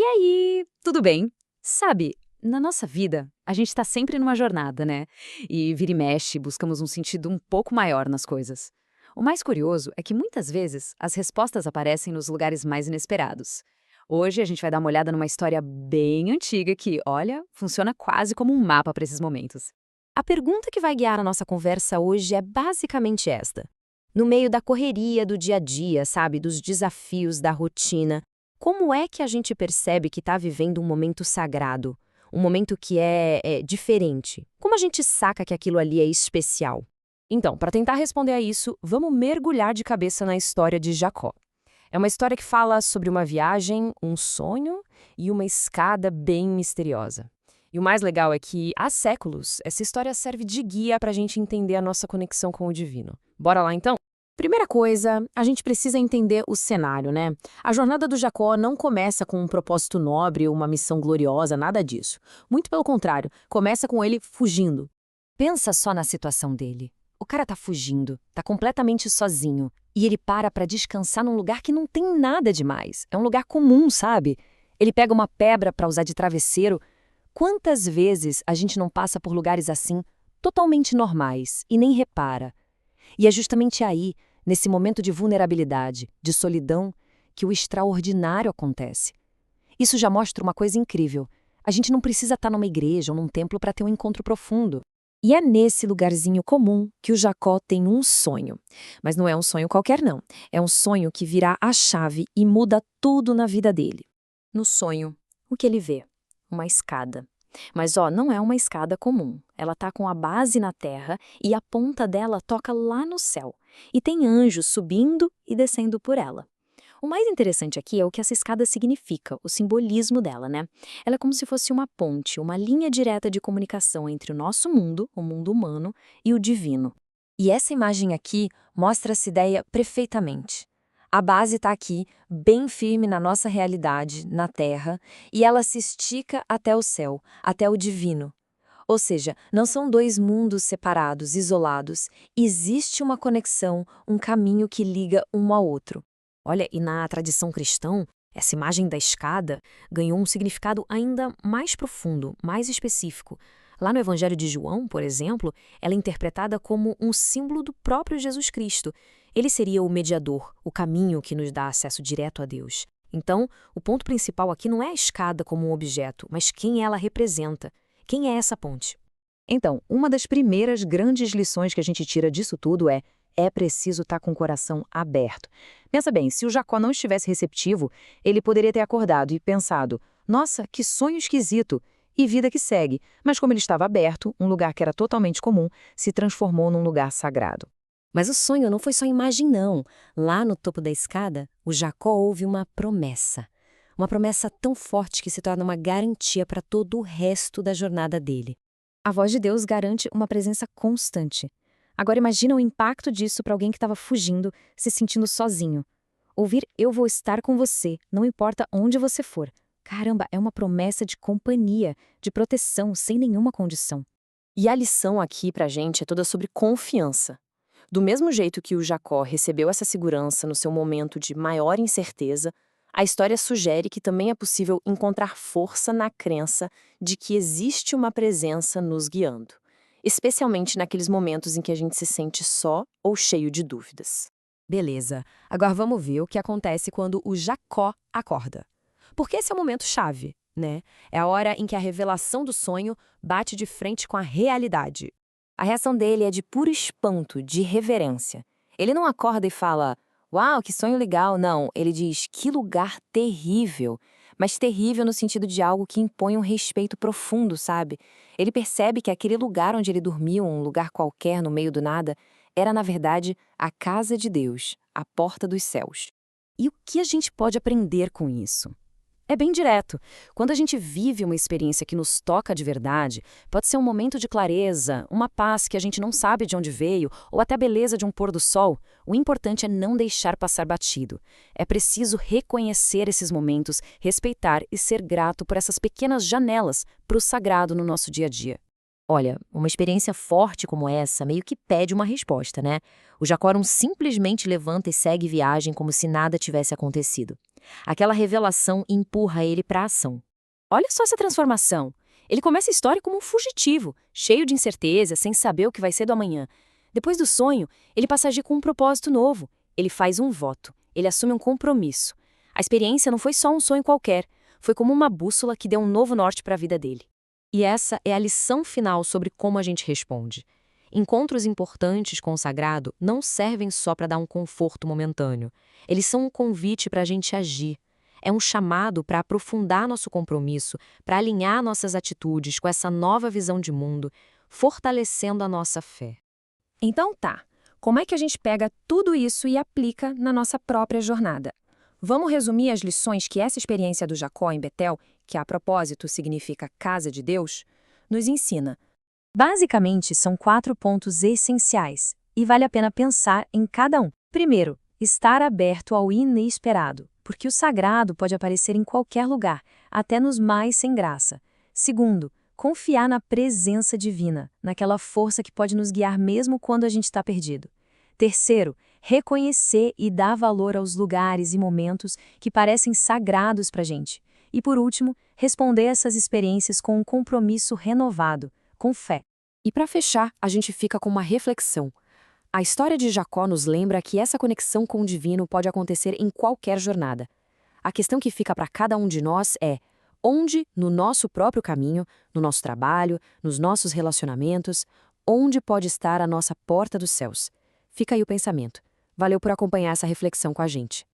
aí, tudo bem? Sabe, na nossa vida, a gente tá sempre numa jornada, né? E vira e mexe, buscamos um sentido um pouco maior nas coisas. O mais curioso é que muitas vezes as respostas aparecem nos lugares mais inesperados. Hoje a gente vai dar uma olhada numa história bem antiga que, olha, funciona quase como um mapa para esses momentos. A pergunta que vai guiar a nossa conversa hoje é basicamente esta. No meio da correria do dia a dia, sabe, dos desafios da rotina, como é que a gente percebe que está vivendo um momento sagrado? Um momento que é diferente? Como a gente saca que aquilo ali é especial? Então, para tentar responder a isso, vamos mergulhar de cabeça na história de Jacó. É uma história que fala sobre uma viagem, um sonho e uma escada bem misteriosa. E o mais legal é que, há séculos, essa história serve de guia para a gente entender a nossa conexão com o divino. Bora lá, então? Primeira coisa, a gente precisa entender o cenário, né? A jornada do Jacó não começa com um propósito nobre ou uma missão gloriosa, nada disso. Muito pelo contrário, começa com ele fugindo. Pensa só na situação dele. O cara tá fugindo, tá completamente sozinho, e ele para descansar num lugar que não tem nada demais. É um lugar comum, sabe? Ele pega uma pedra para usar de travesseiro. Quantas vezes a gente não passa por lugares assim, totalmente normais, e nem repara? E é justamente aí, nesse momento de vulnerabilidade, de solidão, que o extraordinário acontece. Isso já mostra uma coisa incrível. A gente não precisa estar numa igreja ou num templo para ter um encontro profundo. E é nesse lugarzinho comum que o Jacó tem um sonho. Mas não é um sonho qualquer, não. É um sonho que virá a chave e muda tudo na vida dele. No sonho, o que ele vê? Uma escada. Mas, não é uma escada comum. Ela tá com a base na terra e a ponta dela toca lá no céu. E tem anjos subindo e descendo por ela. O mais interessante aqui é o que essa escada significa, o simbolismo dela, né? Ela é como se fosse uma ponte, uma linha direta de comunicação entre o nosso mundo, o mundo humano, e o divino. E essa imagem aqui mostra essa ideia perfeitamente. A base está aqui, bem firme na nossa realidade, na Terra, e ela se estica até o céu, até o divino. Ou seja, não são dois mundos separados, isolados. Existe uma conexão, um caminho que liga um ao outro. Olha, e na tradição cristã, essa imagem da escada ganhou um significado ainda mais profundo, mais específico. Lá no Evangelho de João, por exemplo, ela é interpretada como um símbolo do próprio Jesus Cristo. Ele seria o mediador, o caminho que nos dá acesso direto a Deus. Então, o ponto principal aqui não é a escada como um objeto, mas quem ela representa. Quem é essa ponte? Então, uma das primeiras grandes lições que a gente tira disso tudo é preciso estar com o coração aberto. Pensa bem, se o Jacó não estivesse receptivo, ele poderia ter acordado e pensado, nossa, que sonho esquisito, e vida que segue. Mas como ele estava aberto, um lugar que era totalmente comum, se transformou num lugar sagrado. Mas o sonho não foi só imagem, não. Lá no topo da escada, o Jacó ouve uma promessa. Uma promessa tão forte que se torna uma garantia para todo o resto da jornada dele. A voz de Deus garante uma presença constante. Agora imagina o impacto disso para alguém que estava fugindo, se sentindo sozinho. Ouvir "eu vou estar com você", não importa onde você for. Caramba, é uma promessa de companhia, de proteção, sem nenhuma condição. E a lição aqui pra gente é toda sobre confiança. Do mesmo jeito que o Jacó recebeu essa segurança no seu momento de maior incerteza, a história sugere que também é possível encontrar força na crença de que existe uma presença nos guiando, especialmente naqueles momentos em que a gente se sente só ou cheio de dúvidas. Beleza, agora vamos ver o que acontece quando o Jacó acorda. Porque esse é o momento chave, né? É a hora em que a revelação do sonho bate de frente com a realidade. A reação dele é de puro espanto, de reverência. Ele não acorda e fala, uau, que sonho legal, não. Ele diz, que lugar terrível. Mas terrível no sentido de algo que impõe um respeito profundo, sabe? Ele percebe que aquele lugar onde ele dormiu, um lugar qualquer no meio do nada, era, na verdade, a casa de Deus, a porta dos céus. E o que a gente pode aprender com isso? É bem direto. Quando a gente vive uma experiência que nos toca de verdade, pode ser um momento de clareza, uma paz que a gente não sabe de onde veio, ou até a beleza de um pôr do sol. O importante é não deixar passar batido. É preciso reconhecer esses momentos, respeitar e ser grato por essas pequenas janelas para o sagrado no nosso dia a dia. Olha, uma experiência forte como essa meio que pede uma resposta, né? O Jacó não simplesmente levanta e segue viagem como se nada tivesse acontecido. Aquela revelação empurra ele para a ação. Olha só essa transformação. Ele começa a história como um fugitivo, cheio de incerteza, sem saber o que vai ser do amanhã. Depois do sonho, ele passa a agir com um propósito novo. Ele faz um voto. Ele assume um compromisso. A experiência não foi só um sonho qualquer. Foi como uma bússola que deu um novo norte para a vida dele. E essa é a lição final sobre como a gente responde. Encontros importantes com o sagrado não servem só para dar um conforto momentâneo. Eles são um convite para a gente agir. É um chamado para aprofundar nosso compromisso, para alinhar nossas atitudes com essa nova visão de mundo, fortalecendo a nossa fé. Então tá, como é que a gente pega tudo isso e aplica na nossa própria jornada? Vamos resumir as lições que essa experiência do Jacó em Betel, que a propósito significa casa de Deus, nos ensina. Basicamente, são 4 pontos essenciais, e vale a pena pensar em cada um. Primeiro, estar aberto ao inesperado, porque o sagrado pode aparecer em qualquer lugar, até nos mais sem graça. Segundo, confiar na presença divina, naquela força que pode nos guiar mesmo quando a gente está perdido. Terceiro, reconhecer e dar valor aos lugares e momentos que parecem sagrados para a gente. E por último, responder essas experiências com um compromisso renovado, com fé. E para fechar, a gente fica com uma reflexão. A história de Jacó nos lembra que essa conexão com o divino pode acontecer em qualquer jornada. A questão que fica para cada um de nós é: onde, no nosso próprio caminho, no nosso trabalho, nos nossos relacionamentos, onde pode estar a nossa porta dos céus? Fica aí o pensamento. Valeu por acompanhar essa reflexão com a gente.